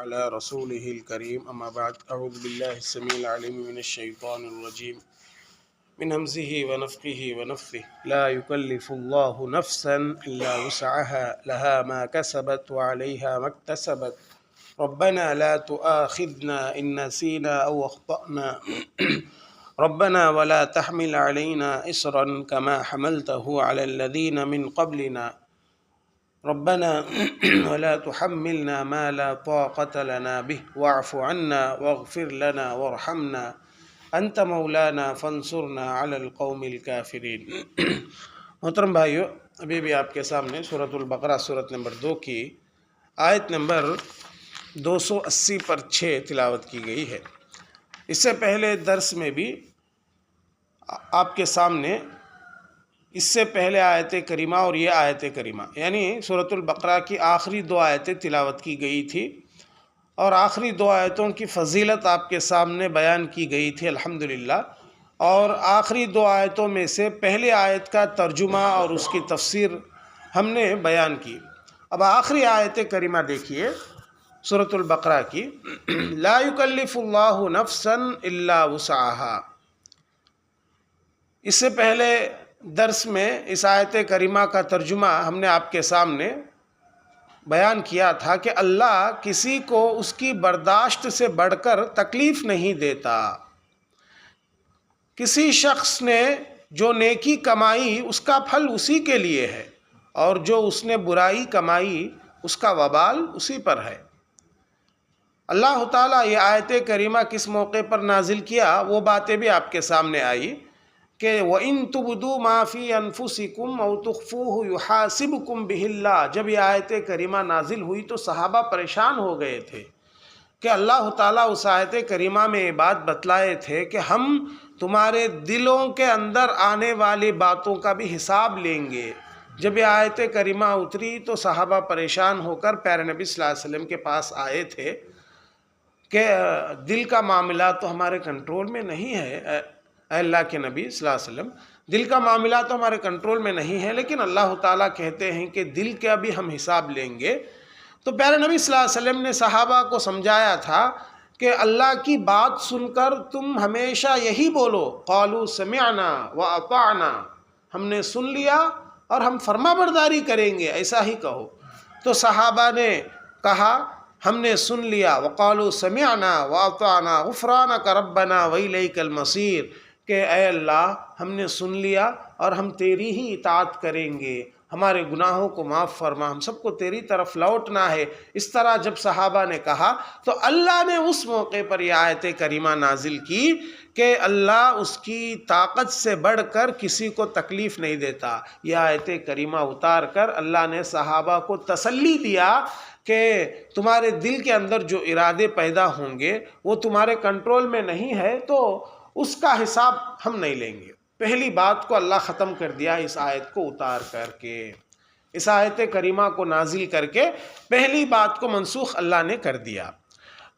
على رسوله الكريم أما بعد أعوذ بالله السميع العليم من الشيطان الرجيم من همزه ونفخه ونفثه لا يكلف الله نفسا إلا وسعها لها ما كسبت وعليها ما اكتسبت ربنا لا تؤاخذنا إن نسينا أو أخطأنا ربنا ولا تحمل علينا إصرا كما حملته على الذين من قبلنا ربنا ولا تحملنا ما لا طاقة لنا به واعف عنا واغفر لنا وارحمنا انت مولانا فانصرنا على القوم الكافرین۔ محترم بھائیو، ابھی بھی آپ کے سامنے سورۃ البقرہ سورت نمبر 2 کی آیت نمبر 280 پر 6 تلاوت کی گئی ہے۔ اس سے پہلے درس میں بھی آپ کے سامنے اس سے پہلے آیت کریمہ اور یہ آیت کریمہ یعنی سورۃ البقرہ کی آخری 2 آیتیں تلاوت کی گئی تھی اور آخری 2 آیتوں کی فضیلت آپ کے سامنے بیان کی گئی تھی الحمدللہ، اور آخری 2 آیتوں میں سے پہلے آیت کا ترجمہ اور اس کی تفسیر ہم نے بیان کی۔ اب آخری آیت کریمہ دیکھیے سورۃ البقرہ کی، لا یکلف اللہ نفسا الا وسعها۔ اس سے پہلے درس میں اس آیت کریمہ کا ترجمہ ہم نے آپ کے سامنے بیان کیا تھا کہ اللہ کسی کو اس کی برداشت سے بڑھ کر تکلیف نہیں دیتا۔ کسی شخص نے جو نیکی کمائی اس کا پھل اسی کے لیے ہے، اور جو اس نے برائی کمائی اس کا وبال اسی پر ہے۔ اللہ تعالیٰ یہ آیت کریمہ کس موقع پر نازل کیا وہ باتیں بھی آپ کے سامنے آئی کہ وَإِن تُبْدُوا مَا فِي أَنفُسِكُمْ أَوْ تُخْفُوهُ يُحَاسِبْكُمْ بِهِ اللَّهُ۔ جب یہ آیت کریمہ نازل ہوئی تو صحابہ پریشان ہو گئے تھے کہ اللہ تعالیٰ اس آیت کریمہ میں یہ بات بتلائے تھے کہ ہم تمہارے دلوں کے اندر آنے والی باتوں کا بھی حساب لیں گے۔ جب یہ آیت کریمہ اتری تو صحابہ پریشان ہو کر پیارے نبی صلی اللہ علیہ وسلم کے پاس آئے تھے کہ دل کا معاملہ تو ہمارے کنٹرول میں نہیں ہے، اے اللہ کے نبی صلی اللہ علیہ وسلم، دل کا معاملہ تو ہمارے کنٹرول میں نہیں ہے، لیکن اللہ تعالیٰ کہتے ہیں کہ دل کا بھی ہم حساب لیں گے۔ تو پیارے نبی صلی اللہ علیہ وسلم نے صحابہ کو سمجھایا تھا کہ اللہ کی بات سن کر تم ہمیشہ یہی بولو، قالوا سمعنا واطعنا، ہم نے سن لیا اور ہم فرما برداری کریں گے، ایسا ہی کہو۔ تو صحابہ نے کہا ہم نے سن لیا، وقالوا سمعنا واطعنا غفرانک ربنا والیک المصیر، کہ اے اللہ ہم نے سن لیا اور ہم تیری ہی اطاعت کریں گے، ہمارے گناہوں کو معاف فرما، ہم سب کو تیری طرف لوٹنا ہے۔ اس طرح جب صحابہ نے کہا تو اللہ نے اس موقع پر یہ آیت کریمہ نازل کی کہ اللہ اس کی طاقت سے بڑھ کر کسی کو تکلیف نہیں دیتا۔ یہ آیت کریمہ اتار کر اللہ نے صحابہ کو تسلی دیا کہ تمہارے دل کے اندر جو ارادے پیدا ہوں گے وہ تمہارے کنٹرول میں نہیں ہے، تو اس کا حساب ہم نہیں لیں گے۔ پہلی بات کو اللہ ختم کر دیا اس آیت کو اتار کر کے، اس آیت کریمہ کو نازل کر کے پہلی بات کو منسوخ اللہ نے کر دیا۔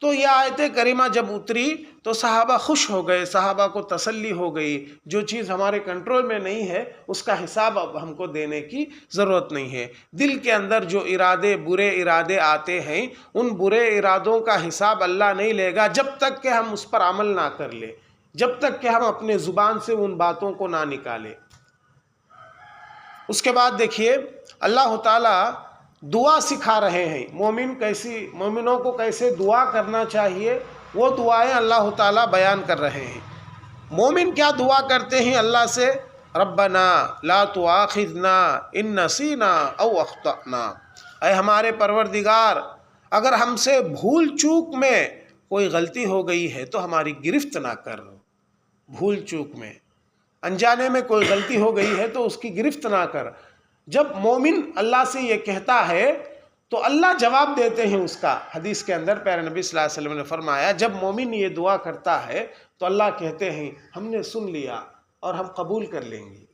تو یہ آیت کریمہ جب اتری تو صحابہ خوش ہو گئے، صحابہ کو تسلی ہو گئی، جو چیز ہمارے کنٹرول میں نہیں ہے اس کا حساب اب ہم کو دینے کی ضرورت نہیں ہے۔ دل کے اندر جو ارادے برے ارادے آتے ہیں ان برے ارادوں کا حساب اللہ نہیں لے گا جب تک کہ ہم اس پر عمل نہ کر لیں، جب تک کہ ہم اپنے زبان سے ان باتوں کو نہ نکالیں۔ اس کے بعد دیکھیے اللہ تعالیٰ دعا سکھا رہے ہیں، مومنوں کو کیسے دعا کرنا چاہیے وہ دعائیں اللہ تعالیٰ بیان کر رہے ہیں۔ مومن کیا دعا کرتے ہیں اللہ سے؟ ربنا لا تؤاخذنا ان نسینا او اخطأنا، اے ہمارے پروردگار اگر ہم سے بھول چوک میں کوئی غلطی ہو گئی ہے تو ہماری گرفت نہ کر۔ بھول چوک میں انجانے میں کوئی غلطی ہو گئی ہے تو اس کی گرفت نہ کر۔ جب مومن اللہ سے یہ کہتا ہے تو اللہ جواب دیتے ہیں اس کا۔ حدیث کے اندر پیارے نبی صلی اللہ علیہ وسلم نے فرمایا جب مومن یہ دعا کرتا ہے تو اللہ کہتے ہیں ہم نے سن لیا اور ہم قبول کر لیں گے۔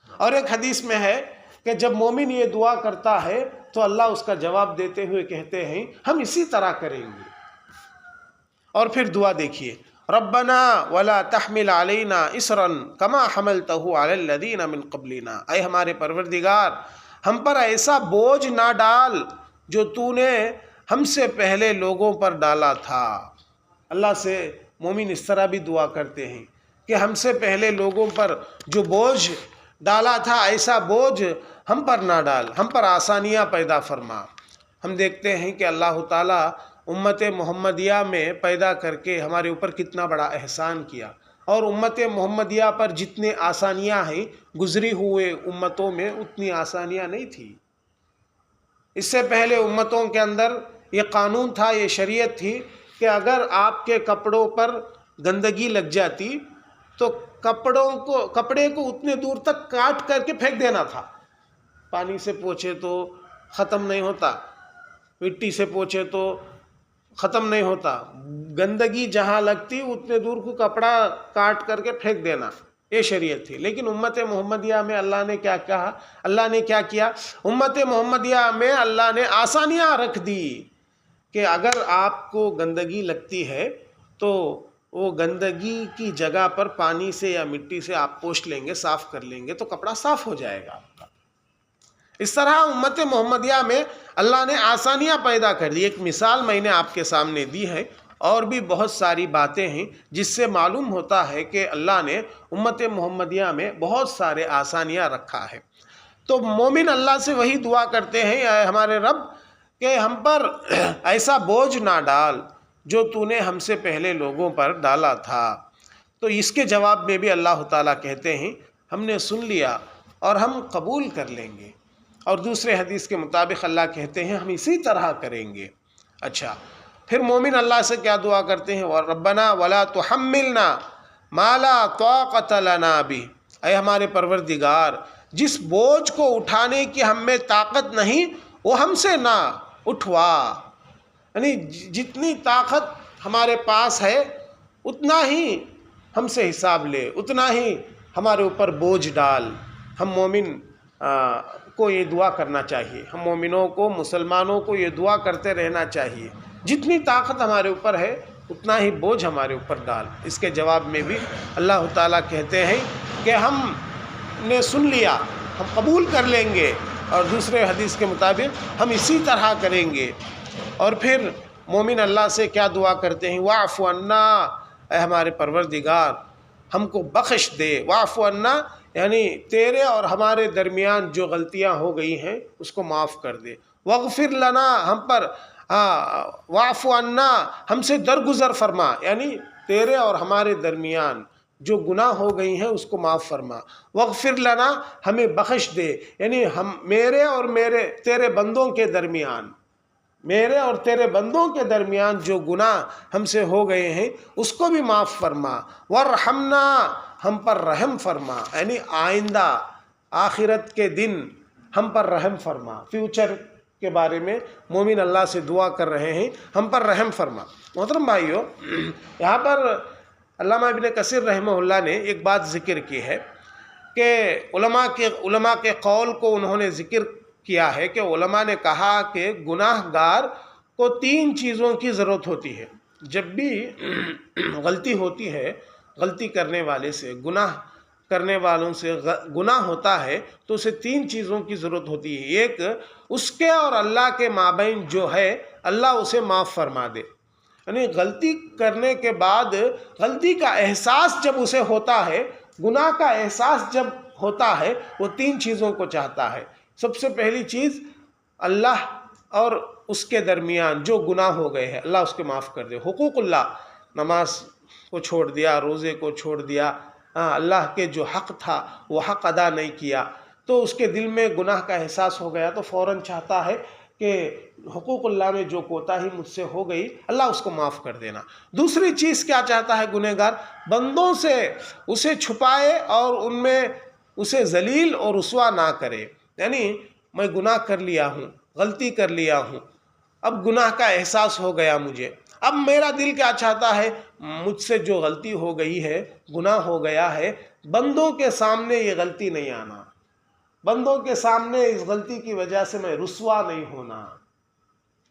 اور ایک حدیث میں ہے کہ جب مومن یہ دعا کرتا ہے تو اللہ اس کا جواب دیتے ہوئے کہتے ہیں ہم اسی طرح کریں گے۔ اور پھر دعا دیکھیے، ربنا ولا تحمل علینا اسرا کما حملته علی الذین من قبلنا، اے ہمارے پروردگار ہم پر ایسا بوجھ نہ ڈال جو تو نے ہم سے پہلے لوگوں پر ڈالا تھا۔ اللہ سے مومن اس طرح بھی دعا کرتے ہیں کہ ہم سے پہلے لوگوں پر جو بوجھ ڈالا تھا ایسا بوجھ ہم پر نہ ڈال، ہم پر آسانیاں پیدا فرما۔ ہم دیکھتے ہیں کہ اللہ تعالیٰ امت محمدیہ میں پیدا کر کے ہمارے اوپر کتنا بڑا احسان کیا، اور امت محمدیہ پر جتنے آسانیاں ہیں گزری ہوئے امتوں میں اتنی آسانیاں نہیں تھی۔ اس سے پہلے امتوں کے اندر یہ قانون تھا، یہ شریعت تھی کہ اگر آپ کے کپڑوں پر گندگی لگ جاتی تو کپڑے کو اتنے دور تک کاٹ کر کے پھینک دینا تھا۔ پانی سے پوچھے تو ختم نہیں ہوتا، مٹی سے پوچھے تو ختم نہیں ہوتا، گندگی جہاں لگتی اتنے دور کو کپڑا کاٹ کر کے پھینک دینا، یہ شریعت تھی۔ لیکن امت محمدیہ میں اللہ نے کیا کہا، اللہ نے کیا کیا، امت محمدیہ میں اللہ نے آسانیاں رکھ دی کہ اگر آپ کو گندگی لگتی ہے تو وہ گندگی کی جگہ پر پانی سے یا مٹی سے آپ پوچھ لیں گے، صاف کر لیں گے تو کپڑا صاف ہو جائے گا آپ کا۔ اس طرح امت محمدیہ میں اللہ نے آسانیاں پیدا کر دی۔ ایک مثال میں نے آپ کے سامنے دی ہے، اور بھی بہت ساری باتیں ہیں جس سے معلوم ہوتا ہے کہ اللہ نے امت محمدیہ میں بہت سارے آسانیاں رکھا ہے۔ تو مومن اللہ سے وہی دعا کرتے ہیں، اے ہمارے رب کہ ہم پر ایسا بوجھ نہ ڈال جو تو نے ہم سے پہلے لوگوں پر ڈالا تھا۔ تو اس کے جواب میں بھی اللہ تعالیٰ کہتے ہیں ہم نے سن لیا اور ہم قبول کر لیں گے، اور دوسرے حدیث کے مطابق اللہ کہتے ہیں ہم اسی طرح کریں گے۔ اچھا، پھر مومن اللہ سے کیا دعا کرتے ہیں، ربنا ولا تحملنا ما لا طاقت لنا بہ، اے ہمارے پروردگار جس بوجھ کو اٹھانے کی ہم میں طاقت نہیں وہ ہم سے نہ اٹھوا، یعنی جتنی طاقت ہمارے پاس ہے اتنا ہی ہم سے حساب لے، اتنا ہی ہمارے اوپر بوجھ ڈال۔ ہم مومن کو یہ دعا کرنا چاہیے، ہم مومنوں کو، مسلمانوں کو یہ دعا کرتے رہنا چاہیے، جتنی طاقت ہمارے اوپر ہے اتنا ہی بوجھ ہمارے اوپر ڈال۔ اس کے جواب میں بھی اللہ تعالیٰ کہتے ہیں کہ ہم نے سن لیا، ہم قبول کر لیں گے، اور دوسرے حدیث کے مطابق ہم اسی طرح کریں گے۔ اور پھر مومن اللہ سے کیا دعا کرتے ہیں، واعف عنا، اے ہمارے پروردگار ہم کو بخش دے۔ واعف عنا یعنی تیرے اور ہمارے درمیان جو غلطیاں ہو گئی ہیں اس کو معاف کر دے۔ واغفر لنا، ہم پر واعف عنا ہم سے درگزر فرما، یعنی تیرے اور ہمارے درمیان جو گناہ ہو گئی ہیں اس کو معاف فرما۔ واغفر لنا ہمیں بخش دے، یعنی میرے اور تیرے بندوں کے درمیان، میرے اور تیرے بندوں کے درمیان جو گناہ ہم سے ہو گئے ہیں اس کو بھی معاف فرما۔ وارحمنا، ہم پر رحم فرما، یعنی آئندہ آخرت کے دن ہم پر رحم فرما۔ فیوچر کے بارے میں مومن اللہ سے دعا کر رہے ہیں، ہم پر رحم فرما۔ محترم بھائیو، یہاں پر علامہ ابن کثیر رحمہ اللہ نے ایک بات ذکر کی ہے کہ علماء کے قول کو انہوں نے ذکر کیا ہے کہ علماء نے کہا کہ گناہ گار کو 3 چیزوں کی ضرورت ہوتی ہے۔ جب بھی غلطی ہوتی ہے، غلطی کرنے والے سے، گناہ کرنے والوں سے گناہ ہوتا ہے تو اسے 3 چیزوں کی ضرورت ہوتی ہے۔ ایک، اس کے اور اللہ کے مابین جو ہے اللہ اسے معاف فرما دے، یعنی غلطی کرنے کے بعد غلطی کا احساس جب اسے ہوتا ہے، گناہ کا احساس جب ہوتا ہے، وہ 3 چیزوں کو چاہتا ہے۔ سب سے پہلی چیز، اللہ اور اس کے درمیان جو گناہ ہو گئے ہیں اللہ اس کے معاف کر دے۔ حقوق اللہ، نماز کو چھوڑ دیا، روزے کو چھوڑ دیا، اللہ کے جو حق تھا وہ حق ادا نہیں کیا، تو اس کے دل میں گناہ کا احساس ہو گیا تو فوراً چاہتا ہے کہ حقوق اللہ میں جو کوتاہی مجھ سے ہو گئی اللہ اس کو معاف کر دینا۔ دوسری چیز کیا چاہتا ہے گنہگار، بندوں سے اسے چھپائے اور ان میں اسے ذلیل اور رسوا نہ کرے، یعنی میں گناہ کر لیا ہوں، غلطی کر لیا ہوں، اب گناہ کا احساس ہو گیا مجھے، اب میرا دل کیا چاہتا ہے، مجھ سے جو غلطی ہو گئی ہے، گناہ ہو گیا ہے، بندوں کے سامنے یہ غلطی نہیں آنا، بندوں کے سامنے اس غلطی کی وجہ سے میں رسوا نہیں ہونا،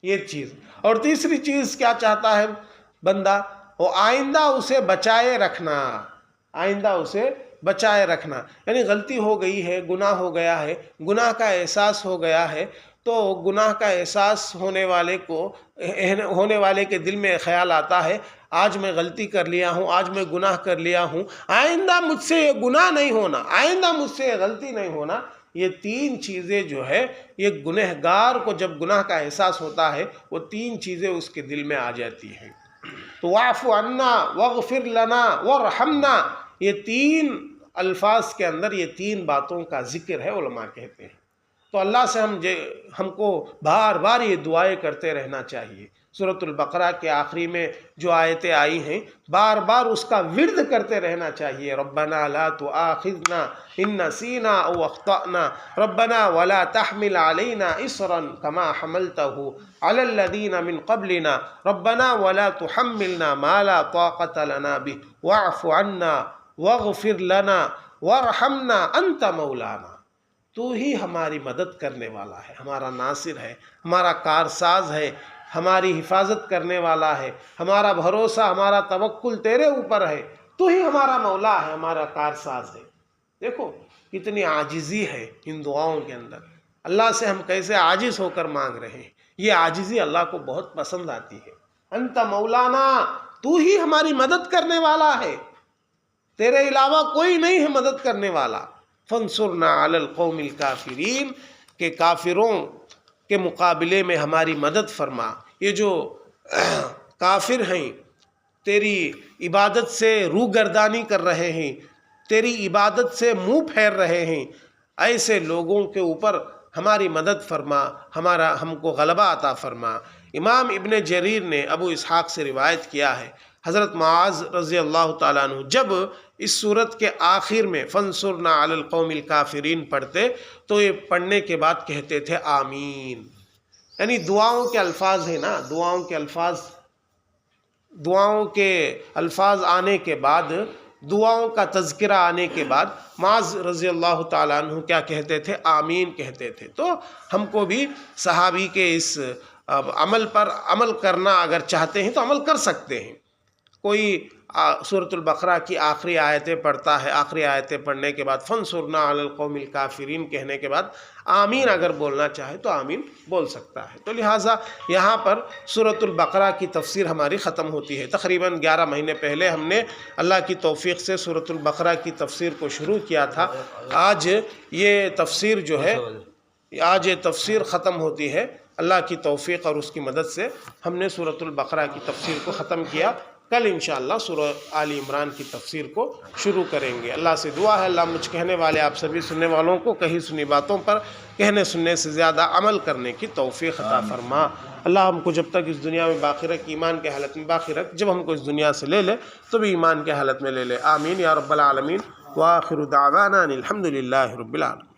یہ چیز۔ اور تیسری چیز کیا چاہتا ہے بندہ، وہ آئندہ اسے بچائے رکھنا، آئندہ اسے بچائے رکھنا، یعنی غلطی ہو گئی ہے، گناہ ہو گیا ہے، گناہ کا احساس ہو گیا ہے، تو گناہ کا احساس ہونے والے کے دل میں خیال آتا ہے آج میں غلطی کر لیا ہوں، آج میں گناہ کر لیا ہوں، آئندہ مجھ سے یہ گناہ نہیں ہونا، آئندہ مجھ سے یہ غلطی نہیں ہونا۔ یہ تین چیزیں جو ہے، یہ گنہگار کو جب گناہ کا احساس ہوتا ہے وہ تین چیزیں اس کے دل میں آ جاتی ہیں۔ تو واعف عنا واغفر لنا وارحمنا، یہ تین الفاظ کے اندر یہ تین باتوں کا ذکر ہے، علماء کہتے ہیں۔ تو اللہ سے ہم کو بار بار یہ دعائیں کرتے رہنا چاہیے۔ سورۃ البقرہ کے آخری میں جو آیتیں آئی ہیں بار بار اس کا ورد کرتے رہنا چاہیے۔ ربنا لا تؤاخذنا ان نسینا او اخطأنا ربنا ولا تحمل علينا اصرا كما حملته على الذين من قبلنا ربنا ولا تحملنا ما لا طاقة لنا به واعف عنا واغفر لنا وارحمنا انت مولانا۔ تو ہی ہماری مدد کرنے والا ہے، ہمارا ناصر ہے، ہمارا کارساز ہے، ہماری حفاظت کرنے والا ہے، ہمارا بھروسہ، ہمارا توکل تیرے اوپر ہے، تو ہی ہمارا مولا ہے، ہمارا کارساز ہے۔ دیکھو کتنی عاجزی ہے ان دعاؤں کے اندر، اللہ سے ہم کیسے عاجز ہو کر مانگ رہے ہیں۔ یہ عاجزی اللہ کو بہت پسند آتی ہے۔ انت مولانا، تو ہی ہماری مدد کرنے والا ہے، تیرے علاوہ کوئی نہیں ہے مدد کرنے والا۔ فانصرنا علی القوم الکافرین، کہ کافروں کے مقابلے میں ہماری مدد فرما۔ یہ جو کافر ہیں تیری عبادت سے روگردانی کر رہے ہیں، تیری عبادت سے منہ پھیر رہے ہیں، ایسے لوگوں کے اوپر ہماری مدد فرما، ہم کو غلبہ عطا فرما۔ امام ابن جریر نے ابو اسحاق سے روایت کیا ہے، حضرت معاذ رضی اللہ تعالیٰ عنہ جب اس صورت کے آخر میں فانصرنا علی القوم الکافرین پڑھتے تو یہ پڑھنے کے بعد کہتے تھے آمین۔ یعنی دعاؤں کے الفاظ ہیں نا، دعاؤں کے الفاظ آنے کے بعد، دعاؤں کا تذکرہ آنے کے بعد معاذ رضی اللہ تعالیٰ عنہ کیا کہتے تھے؟ آمین کہتے تھے۔ تو ہم کو بھی صحابی کے اس عمل پر عمل کرنا اگر چاہتے ہیں تو عمل کر سکتے ہیں۔ کوئی سورۃ البقرہ کی آخری آیتیں پڑھتا ہے، آخری آیتیں پڑھنے کے بعد فانصرنا علی القوم الکافرین کہنے کے بعد آمین اگر بولنا چاہے تو آمین بول سکتا ہے۔ تو لہٰذا یہاں پر سورۃ البقرہ کی تفسیر ہماری ختم ہوتی ہے۔ تقریباً 11 مہینے پہلے ہم نے اللہ کی توفیق سے سورۃ البقرہ کی تفسیر کو شروع کیا تھا۔ آج یہ تفسیر ختم ہوتی ہے۔ اللہ کی توفیق اور اس کی مدد سے ہم نے سورۃ البقرہ کی تفسیر کو ختم کیا۔ کل انشاءاللہ سورہ آل عمران کی تفسیر کو شروع کریں گے۔ اللہ سے دعا ہے اللہ مجھ کہنے والے آپ سبھی سننے والوں کو کہی سنی باتوں پر کہنے سننے سے زیادہ عمل کرنے کی توفیق عطا فرما۔ اللہ ہم کو جب تک اس دنیا میں باقی رکھ، ایمان کے حالت میں باقی رکھ، جب ہم کو اس دنیا سے لے لے تو بھی ایمان کے حالت میں لے لے۔ آمین یا رب العالمین۔ وآخر دعوانا الحمد للہ رب العالمین۔